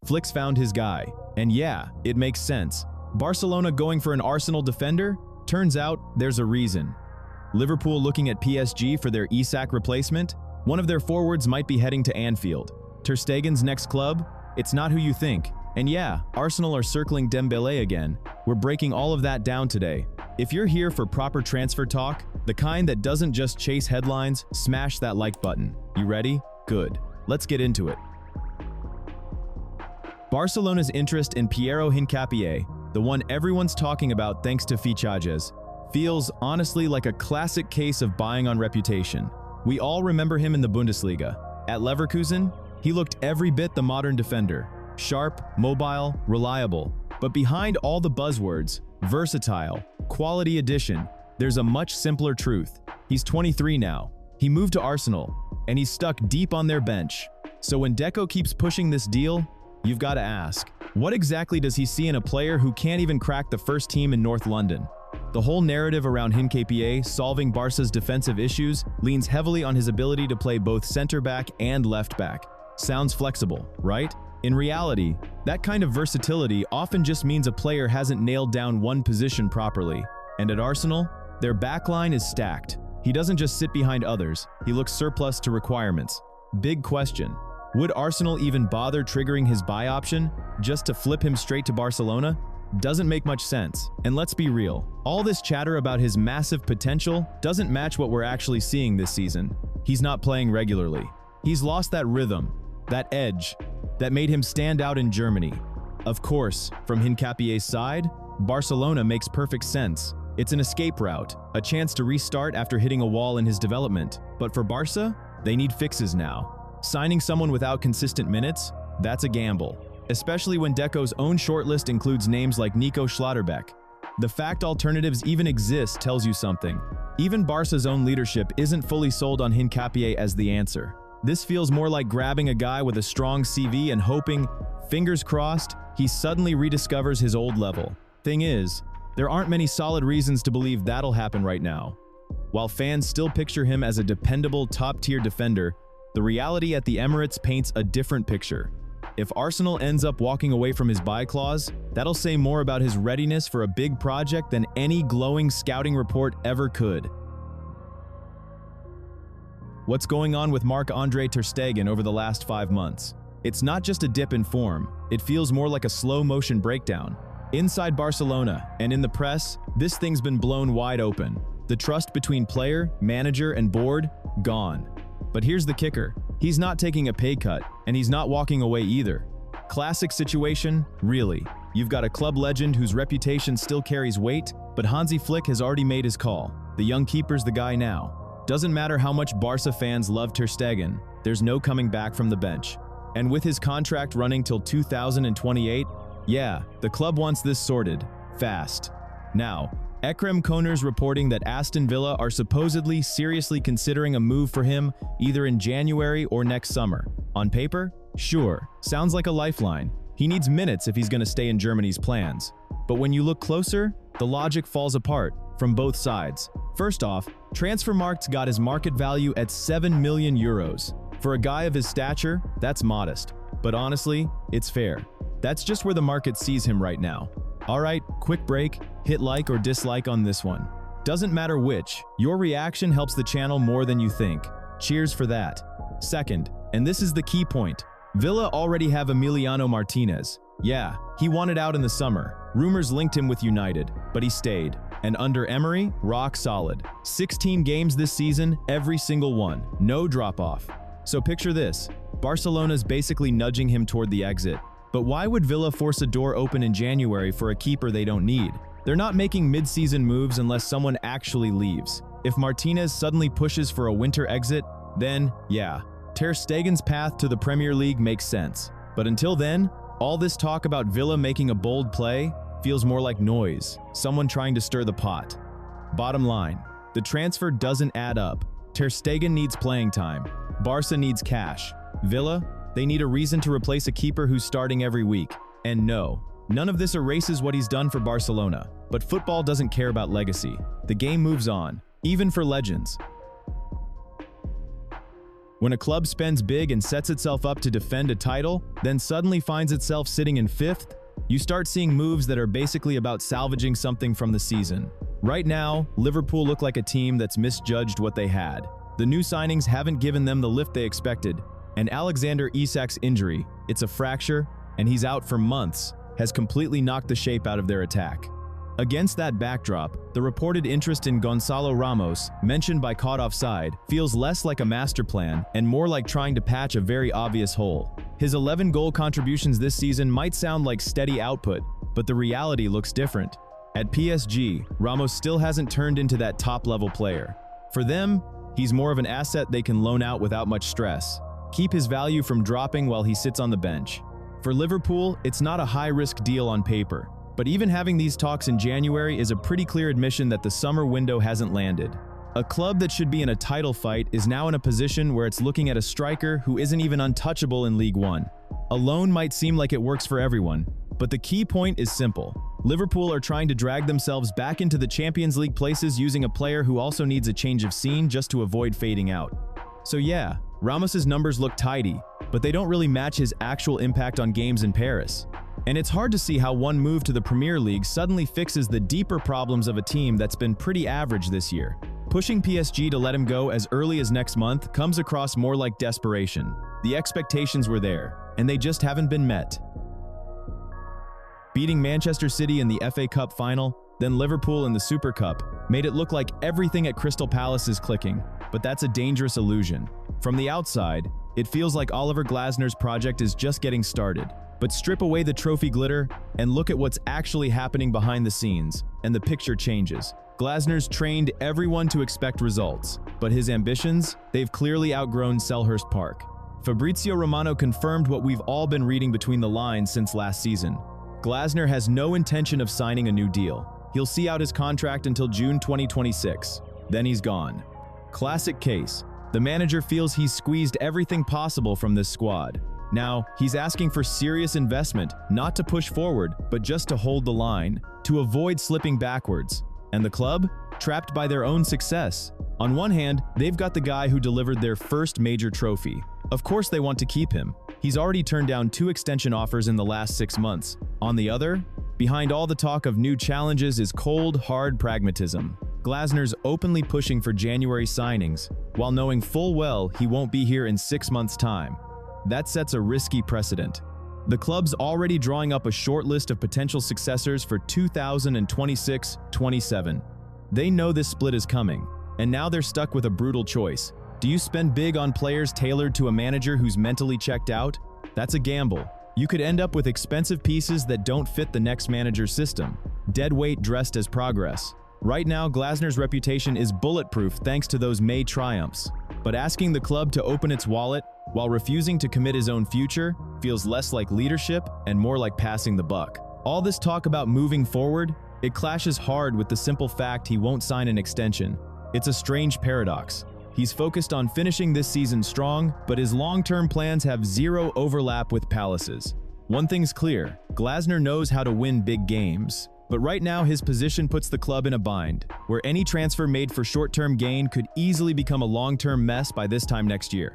Flick's found his guy. And yeah, it makes sense. Barcelona going for an Arsenal defender? Turns out there's a reason. Liverpool looking at PSG for their Isak replacement? One of their forwards might be heading to Anfield. Ter Stegen's next club? It's not who you think. And yeah, Arsenal are circling Dembélé again. We're breaking all of that down today. If you're here for proper transfer talk, the kind that doesn't just chase headlines, smash that like button. You ready? Good. Let's get into it. Barcelona's interest in Piero Hincapié, the one everyone's talking about thanks to Fichajes, feels honestly like a classic case of buying on reputation. We all remember him in the Bundesliga. At Leverkusen, he looked every bit the modern defender. Sharp, mobile, reliable. But behind all the buzzwords, versatile, quality addition, there's a much simpler truth. He's 23 now. He moved to Arsenal, and he's stuck deep on their bench. So when Deco keeps pushing this deal, you've got to ask, what exactly does he see in a player who can't even crack the first team in North London? The whole narrative around Hincapié solving Barca's defensive issues leans heavily on his ability to play both center-back and left-back. Sounds flexible, right? In reality, that kind of versatility often just means a player hasn't nailed down one position properly. And at Arsenal, their backline is stacked. He doesn't just sit behind others, he looks surplus to requirements. Big question. Would Arsenal even bother triggering his buy option just to flip him straight to Barcelona? Doesn't make much sense. And let's be real, all this chatter about his massive potential doesn't match what we're actually seeing this season. He's not playing regularly. He's lost that rhythm, that edge, that made him stand out in Germany. Of course, from Hincapié's side, Barcelona makes perfect sense. It's an escape route, a chance to restart after hitting a wall in his development. But for Barca, they need fixes now. Signing someone without consistent minutes? That's a gamble. Especially when Deco's own shortlist includes names like Nico Schlotterbeck. The fact alternatives even exist tells you something. Even Barca's own leadership isn't fully sold on Hincapié as the answer. This feels more like grabbing a guy with a strong CV and hoping, fingers crossed, he suddenly rediscovers his old level. Thing is, there aren't many solid reasons to believe that'll happen right now. While fans still picture him as a dependable top-tier defender, the reality at the Emirates paints a different picture. If Arsenal ends up walking away from his buy clause, that'll say more about his readiness for a big project than any glowing scouting report ever could. What's going on with Marc-Andre Ter Stegen over the last 5 months? It's not just a dip in form, it feels more like a slow-motion breakdown. Inside Barcelona and in the press, this thing's been blown wide open. The trust between player, manager, and board, gone. But here's the kicker. He's not taking a pay cut, and he's not walking away either. Classic situation, really. You've got a club legend whose reputation still carries weight, but Hansi Flick has already made his call. The young keeper's the guy now. Doesn't matter how much Barca fans love Ter Stegen, there's no coming back from the bench. And with his contract running till 2028, yeah, the club wants this sorted, fast. Now, Ekrem Koner's reporting that Aston Villa are supposedly seriously considering a move for him either in January or next summer. On paper? Sure, sounds like a lifeline. He needs minutes if he's going to stay in Germany's plans. But when you look closer, the logic falls apart from both sides. First off, Transfermarkt's got his market value at 7 million euros. For a guy of his stature, that's modest. But honestly, it's fair. That's just where the market sees him right now. Alright, quick break, hit like or dislike on this one. Doesn't matter which, your reaction helps the channel more than you think. Cheers for that. Second, and this is the key point, Villa already have Emiliano Martinez. Yeah, he wanted out in the summer. Rumors linked him with United, but he stayed. And under Emery, rock solid. 16 games this season, every single one. No drop-off. So picture this, Barcelona's basically nudging him toward the exit. But why would Villa force a door open in January for a keeper they don't need? They're not making mid-season moves unless someone actually leaves. If Martinez suddenly pushes for a winter exit, then, yeah, Ter Stegen's path to the Premier League makes sense. But until then, all this talk about Villa making a bold play feels more like noise, someone trying to stir the pot. Bottom line, the transfer doesn't add up. Ter Stegen needs playing time. Barca needs cash. Villa, they need a reason to replace a keeper who's starting every week. And no, none of this erases what he's done for Barcelona. But football doesn't care about legacy. The game moves on, even for legends. When a club spends big and sets itself up to defend a title, then suddenly finds itself sitting in 5th, you start seeing moves that are basically about salvaging something from the season. Right now, Liverpool look like a team that's misjudged what they had. The new signings haven't given them the lift they expected, and Alexander Isak's injury, it's a fracture, and he's out for months, has completely knocked the shape out of their attack. Against that backdrop, the reported interest in Gonzalo Ramos, mentioned by Caught Offside, feels less like a master plan and more like trying to patch a very obvious hole. His 11 goal contributions this season might sound like steady output, but the reality looks different. At PSG, Ramos still hasn't turned into that top-level player. For them, he's more of an asset they can loan out without much stress, keep his value from dropping while he sits on the bench. For Liverpool, it's not a high-risk deal on paper. But even having these talks in January is a pretty clear admission that the summer window hasn't landed. A club that should be in a title fight is now in a position where it's looking at a striker who isn't even untouchable in League One. A loan might seem like it works for everyone, but the key point is simple. Liverpool are trying to drag themselves back into the Champions League places using a player who also needs a change of scene just to avoid fading out. So yeah, Ramos's numbers look tidy, but they don't really match his actual impact on games in Paris. And it's hard to see how one move to the Premier League suddenly fixes the deeper problems of a team that's been pretty average this year. Pushing PSG to let him go as early as next month comes across more like desperation. The expectations were there, and they just haven't been met. Beating Manchester City in the FA Cup final, then Liverpool in the Super Cup, made it look like everything at Crystal Palace is clicking, but that's a dangerous illusion. From the outside, it feels like Oliver Glasner's project is just getting started. But strip away the trophy glitter and look at what's actually happening behind the scenes, and the picture changes. Glasner's trained everyone to expect results, but his ambitions, they've clearly outgrown Selhurst Park. Fabrizio Romano confirmed what we've all been reading between the lines since last season. Glasner has no intention of signing a new deal. He'll see out his contract until June 2026. Then he's gone. Classic case. The manager feels he's squeezed everything possible from this squad. Now, he's asking for serious investment, not to push forward, but just to hold the line, to avoid slipping backwards. And the club? Trapped by their own success. On one hand, they've got the guy who delivered their first major trophy. Of course they want to keep him. He's already turned down 2 extension offers in the last 6 months. On the other, behind all the talk of new challenges is cold, hard pragmatism. Glasner's openly pushing for January signings, while knowing full well he won't be here in 6 months' time. That sets a risky precedent. The club's already drawing up a short list of potential successors for 2026-27. They know this split is coming, and now they're stuck with a brutal choice. Do you spend big on players tailored to a manager who's mentally checked out? That's a gamble. You could end up with expensive pieces that don't fit the next manager's system. Dead weight dressed as progress. Right now, Glasner's reputation is bulletproof thanks to those May triumphs. But asking the club to open its wallet while refusing to commit his own future feels less like leadership and more like passing the buck. All this talk about moving forward, it clashes hard with the simple fact he won't sign an extension. It's a strange paradox. He's focused on finishing this season strong, but his long-term plans have zero overlap with Palace's. One thing's clear, Glasner knows how to win big games. But right now his position puts the club in a bind, where any transfer made for short-term gain could easily become a long-term mess by this time next year.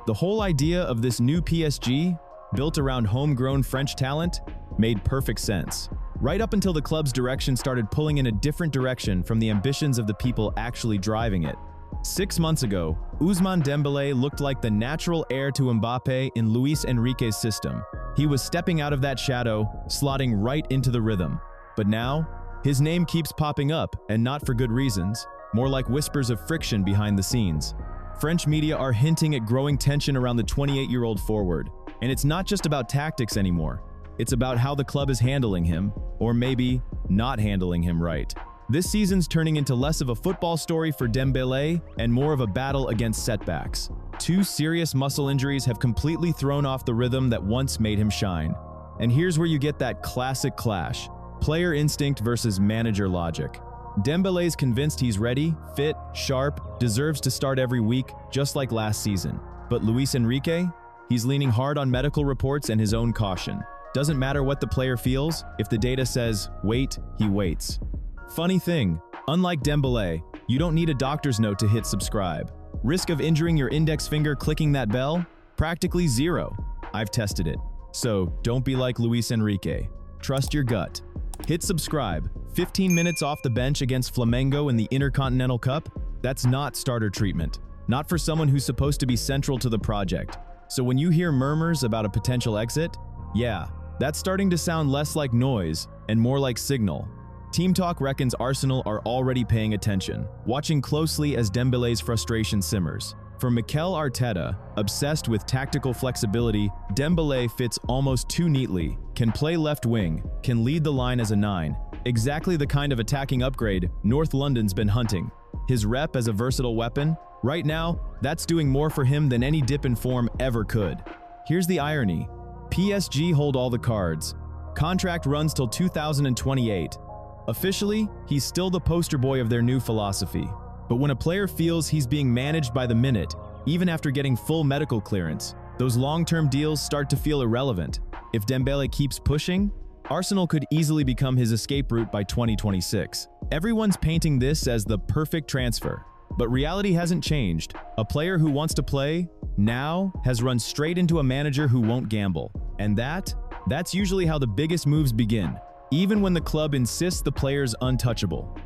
The whole idea of this new PSG, built around homegrown French talent, made perfect sense. Right up until the club's direction started pulling in a different direction from the ambitions of the people actually driving it. 6 months ago, Ousmane Dembélé looked like the natural heir to Mbappé in Luis Enrique's system. He was stepping out of that shadow, slotting right into the rhythm. But now, his name keeps popping up, and not for good reasons, more like whispers of friction behind the scenes. French media are hinting at growing tension around the 28-year-old forward. And it's not just about tactics anymore. It's about how the club is handling him, or maybe not handling him right. This season's turning into less of a football story for Dembélé and more of a battle against setbacks. 2 serious muscle injuries have completely thrown off the rhythm that once made him shine. And here's where you get that classic clash: player instinct versus manager logic. Dembélé's convinced he's ready, fit, sharp, deserves to start every week, just like last season. But Luis Enrique? He's leaning hard on medical reports and his own caution. Doesn't matter what the player feels, if the data says wait, he waits. Funny thing, unlike Dembélé, You don't need a doctor's note to hit subscribe. Risk of injuring your index finger clicking that bell? Practically zero. I've tested it. So don't be like Luis Enrique. Trust your gut. Hit subscribe. 15 minutes off the bench against Flamengo in the Intercontinental Cup? That's not starter treatment. Not for someone who's supposed to be central to the project. So when you hear murmurs about a potential exit, yeah, that's starting to sound less like noise and more like signal. Team Talk reckons Arsenal are already paying attention, watching closely as Dembele's frustration simmers. For Mikel Arteta, obsessed with tactical flexibility, Dembele fits almost too neatly, can play left wing, can lead the line as a 9. Exactly the kind of attacking upgrade North London's been hunting. His rep as a versatile weapon? Right now, that's doing more for him than any dip in form ever could. Here's the irony. PSG hold all the cards. Contract runs till 2028. Officially, he's still the poster boy of their new philosophy. But when a player feels he's being managed by the minute, even after getting full medical clearance, those long-term deals start to feel irrelevant. If Dembele keeps pushing, Arsenal could easily become his escape route by 2026. Everyone's painting this as the perfect transfer, but reality hasn't changed. A player who wants to play now has run straight into a manager who won't gamble. And that's usually how the biggest moves begin, even when the club insists the player's untouchable.